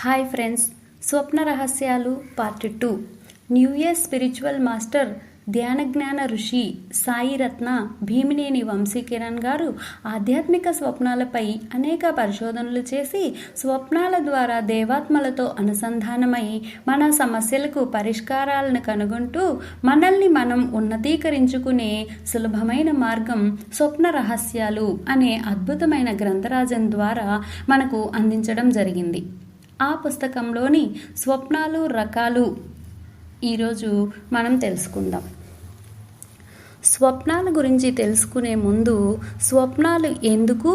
Hi friends, స్వప్న రహస్యాలు part 2. New year spiritual master Dhyanajnana Rishi Sairatna Bhimineni Vamshikiran గారు ఆధ్యాత్మిక స్వప్నాలపై అనేక పరిశోధనలు చేసి స్వప్నాల ద్వారా దేవాత్మలతో అనుసంధానమై మన సమస్యలకు పరిష్కారాలను కనుగొంటూ మనల్ని మనం ఉన్నతీకరించుకునే సులభమైన మార్గం స్వప్న రహస్యాలు అనే అద్భుతమైన గ్రంథరాజం ద్వారా మనకు అందించడం జరిగింది. ఆ పుస్తకంలోని స్వప్నాలు రకాలు ఈరోజు మనం తెలుసుకుందాం. స్వప్నాల గురించి తెలుసుకునే ముందు స్వప్నాలు ఎందుకు,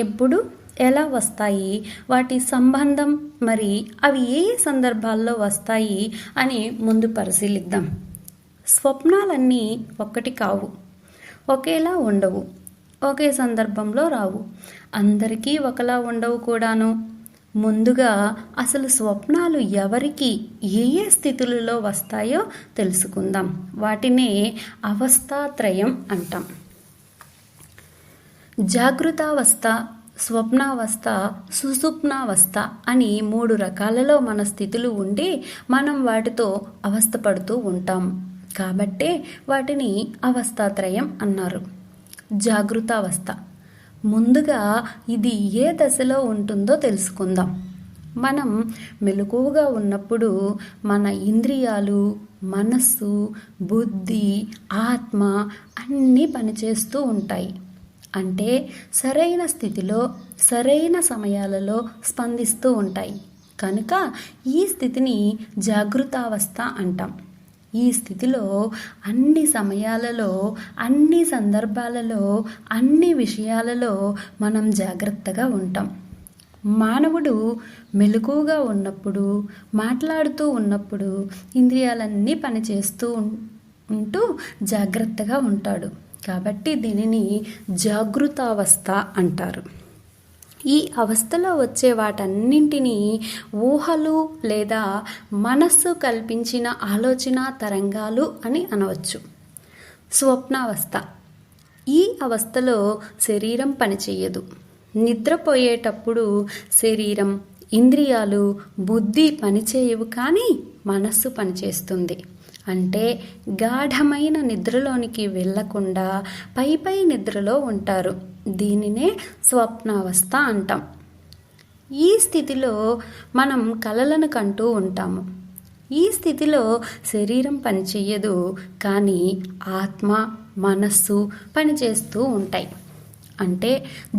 ఎప్పుడు, ఎలా వస్తాయి, వాటి సంబంధం, మరి అవి ఏ సందర్భాల్లో వస్తాయి అని ముందు పరిశీలిద్దాం. స్వప్నాలన్నీ ఒక్కటి కావు, ఒకేలా ఉండవు, ఒకే సందర్భంలో రావు, అందరికీ ఒకలా ఉండవు కూడాను. ముందుగా అసలు స్వప్నాలు ఎవరికి ఏ ఏ స్థితులలో వస్తాయో తెలుసుకుందాం. వాటినే అవస్థాత్రయం అంటాం. జాగృతావస్థ, స్వప్నావస్థ, సుషుప్నావస్థ అని 3 రకాలలో మన స్థితులు ఉండి మనం వాటితో అవస్థపడుతూ ఉంటాం. కాబట్టే వాటిని అవస్థాత్రయం అన్నారు. జాగృతావస్థ ముందుగా ఇది ఏ దశలో ఉంటుందో తెలుసుకుందాం. మనం మెలకువగా ఉన్నప్పుడు మన ఇంద్రియాలు, మనస్సు, బుద్ధి, ఆత్మ అన్నీ పనిచేస్తూ ఉంటాయి. అంటే సరైన స్థితిలో సరైన సమయాలలో స్పందిస్తూ ఉంటాయి. కనుక ఈ స్థితిని జాగృతావస్థ అంటాం. ఈ స్థితిలో అన్ని సమయాలలో, అన్ని సందర్భాలలో, అన్ని విషయాలలో మనం జాగ్రత్తగా ఉంటాం. మానవుడు మెలకువగా ఉన్నప్పుడు, మాట్లాడుతూ ఉన్నప్పుడు ఇంద్రియాలన్నీ పనిచేస్తూ ఉంటూ జాగ్రత్తగా ఉంటాడు. కాబట్టి దీనిని జాగృతావస్థ అంటారు. ఈ అవస్థలో వచ్చే వాటన్నింటినీ ఊహలు లేదా మనస్సు కల్పించిన ఆలోచన తరంగాలు అని అనవచ్చు. స్వప్నావస్థ ఈ అవస్థలో శరీరం పనిచేయదు. నిద్రపోయేటప్పుడు శరీరం, ఇంద్రియాలు, బుద్ధి పనిచేయవు, కానీ మనస్సు పనిచేస్తుంది. అంటే గాఢమైన నిద్రలోనికి వెళ్లకుండా పై నిద్రలో ఉంటారు. దీనినే స్వప్నావస్థ అంటాం. ఈ స్థితిలో మనం కలలను కంటూ ఉంటాము. ఈ స్థితిలో శరీరం పనిచేయదు, కానీ ఆత్మ, మనస్సు పనిచేస్తూ ఉంటాయి. అంటే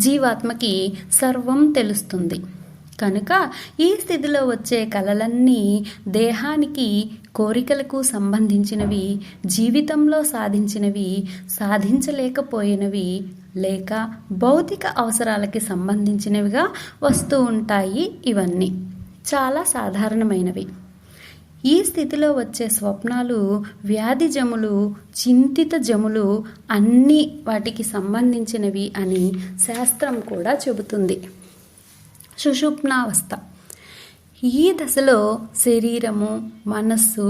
జీవాత్మకి సర్వం తెలుస్తుంది. కనుక ఈ స్థితిలో వచ్చే కలలన్నీ దేహానికి, కోరికలకు సంబంధించినవి, జీవితంలో సాధించినవి, సాధించలేకపోయినవి, లేక భౌతిక అవసరాలకి సంబంధించినవిగా వస్తూ ఉంటాయి. ఇవన్నీ చాలా సాధారణమైనవి. ఈ స్థితిలో వచ్చే స్వప్నాలు వ్యాధి జములు, చింతిత జములు, అన్నీ వాటికి సంబంధించినవి అని శాస్త్రం కూడా చెబుతుంది. సుషుప్నావస్థ ఈ దశలో శరీరము, మనస్సు,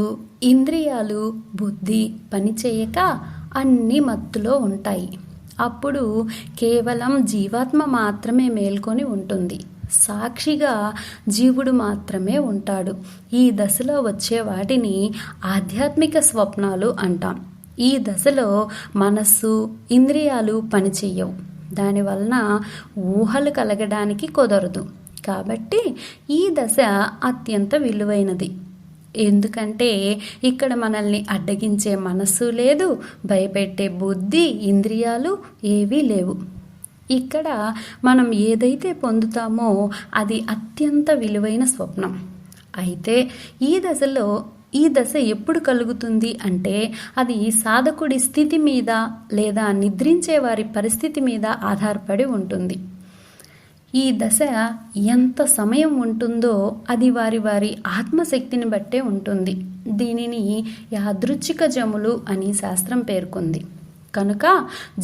ఇంద్రియాలు, బుద్ధి పనిచేయక అన్ని మత్తులో ఉంటాయి. అప్పుడు కేవలం జీవాత్మ మాత్రమే మేల్కొని ఉంటుంది. సాక్షిగా జీవుడు మాత్రమే ఉంటాడు. ఈ దశలో వచ్చే వాటిని ఆధ్యాత్మిక స్వప్నాలు అంటాం. ఈ దశలో మనస్సు, ఇంద్రియాలు పనిచేయవు. దానివలన ఊహలు కలగడానికి కుదరదు. కాబట్టి ఈ దశ అత్యంత విలువైనది. ఎందుకంటే ఇక్కడ మనల్ని అడ్డగించే మనస్సు లేదు, భయపెట్టే బుద్ధి, ఇంద్రియాలు ఏవీ లేవు. ఇక్కడ మనం ఏదైతే పొందుతామో అది అత్యంత విలువైన స్వప్నం. అయితే ఈ దశ ఎప్పుడు కలుగుతుంది అంటే అది సాధకుడి స్థితి మీద లేదా నిద్రించే వారి పరిస్థితి మీద ఆధారపడి ఉంటుంది. ఈ దశ ఎంత సమయం ఉంటుందో అది వారి వారి ఆత్మశక్తిని బట్టే ఉంటుంది. దీనిని యాదృచ్ఛిక జములు అని శాస్త్రం పేర్కొంది. కనుక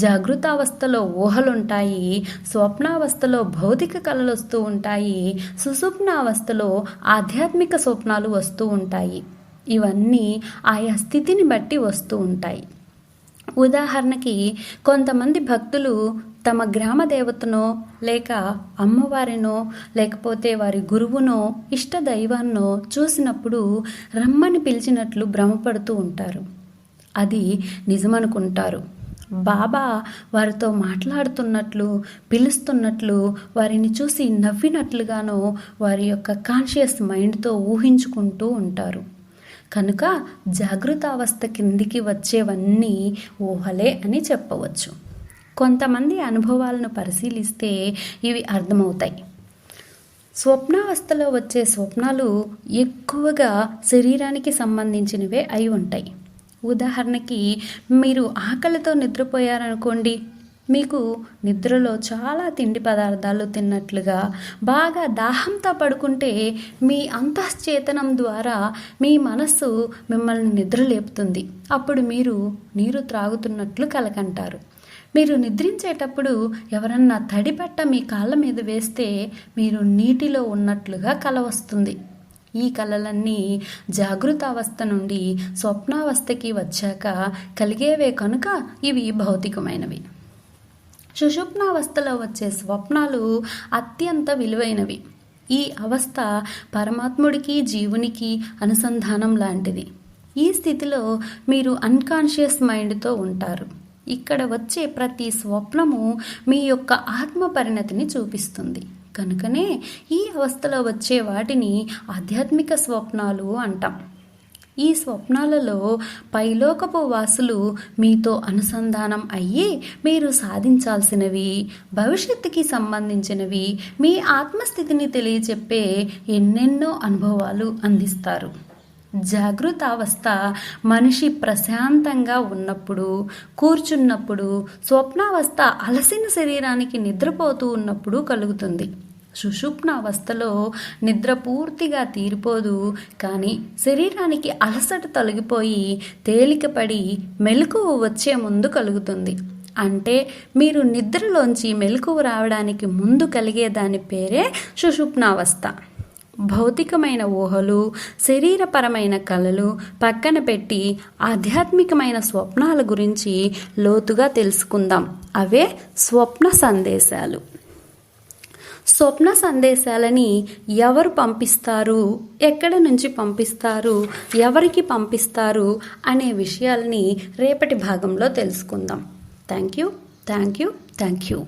జాగృతావస్థలో ఊహలుంటాయి, స్వప్నావస్థలో భౌతిక కళలు వస్తూ ఉంటాయి, సుషుప్నావస్థలో ఆధ్యాత్మిక స్వప్నాలు వస్తూ ఉంటాయి. ఇవన్నీ ఆయా స్థితిని బట్టి వస్తూ ఉంటాయి. ఉదాహరణకి కొంతమంది భక్తులు తమ గ్రామ దేవతనో లేక అమ్మవారినో లేకపోతే వారి గురువునో ఇష్ట దైవాన్నో చూసినప్పుడు రమ్మని పిలిచినట్లు భ్రమపడుతూ ఉంటారు. అది నిజమనుకుంటారు. బాబా వారితో మాట్లాడుతున్నట్లు, పిలుస్తున్నట్లు, వారిని చూసి నవ్వినట్లుగానో వారి యొక్క కాన్షియస్ మైండ్తో ఊహించుకుంటూ ఉంటారు. కనుక జాగృతావస్థ కిందికి వచ్చేవన్నీ ఊహలే అని చెప్పవచ్చు. కొంతమంది అనుభవాలను పరిశీలిస్తే ఇవి అర్థమవుతాయి. స్వప్నావస్థలో వచ్చే స్వప్నాలు ఎక్కువగా శరీరానికి సంబంధించినవే అయి ఉంటాయి. ఉదాహరణకి మీరు ఆకలితో నిద్రపోయారనుకోండి, మీకు నిద్రలో చాలా తిండి పదార్థాలు తిన్నట్లుగా, బాగా దాహంతో పడుకుంటే మీ అంతశ్చేతనం ద్వారా మీ మనస్సు మిమ్మల్ని నిద్రలేపుతుంది. అప్పుడు మీరు నీరు త్రాగుతున్నట్లు కలకంటారు. మీరు నిద్రించేటప్పుడు ఎవరన్నా తడిపట్ట మీ కాళ్ళ మీద వేస్తే మీరు నీటిలో ఉన్నట్లుగా కల వస్తుంది. ఈ కలలన్నీ జాగృతావస్థ నుండి స్వప్నావస్థకి వచ్చాక కలిగేవే కనుక ఇవి భౌతికమైనవి. సుషుప్నావస్థలో వచ్చే స్వప్నాలు అత్యంత విలువైనవి. ఈ అవస్థ పరమాత్ముడికి జీవునికి అనుసంధానం లాంటిది. ఈ స్థితిలో మీరు అన్కాన్షియస్ మైండ్తో ఉంటారు. ఇక్కడ వచ్చే ప్రతి స్వప్నము మీ యొక్క ఆత్మ పరిణతిని చూపిస్తుంది. కనుకనే ఈ అవస్థలో వచ్చే వాటిని ఆధ్యాత్మిక స్వప్నాలు అంటాం. ఈ స్వప్నాలలో పైలోకపు వాసులు మీతో అనుసంధానం అయ్యి మీరు సాధించాల్సినవి, భవిష్యత్తుకి సంబంధించినవి, మీ ఆత్మస్థితిని తెలియచెప్పే ఎన్నెన్నో అనుభవాలు అందిస్తారు. జాగృతావస్థ మనిషి ప్రశాంతంగా ఉన్నప్పుడు, కూర్చున్నప్పుడు, స్వప్నావస్థ అలసిన శరీరానికి నిద్రపోతూ ఉన్నప్పుడు కలుగుతుంది. సుషుప్నావస్థలో నిద్ర పూర్తిగా తీరిపోదు, కానీ శరీరానికి అలసట తొలగిపోయి తేలికపడి మెలకువ వచ్చే ముందు కలుగుతుంది. అంటే మీరు నిద్రలోంచి మెలకువ రావడానికి ముందు కలిగే దాని పేరే సుషుప్నావస్థ. భౌతికమైన ఊహలు, శరీరపరమైన కలలు పక్కన పెట్టి ఆధ్యాత్మికమైన స్వప్నాల గురించి లోతుగా తెలుసుకుందాం. అవే స్వప్న సందేశాలు. స్వప్న సందేశాలని ఎవరు పంపిస్తారు, ఎక్కడ నుంచి పంపిస్తారు, ఎవరికి పంపిస్తారు అనే విషయాల్ని రేపటి భాగంలో తెలుసుకుందాం. Thank you.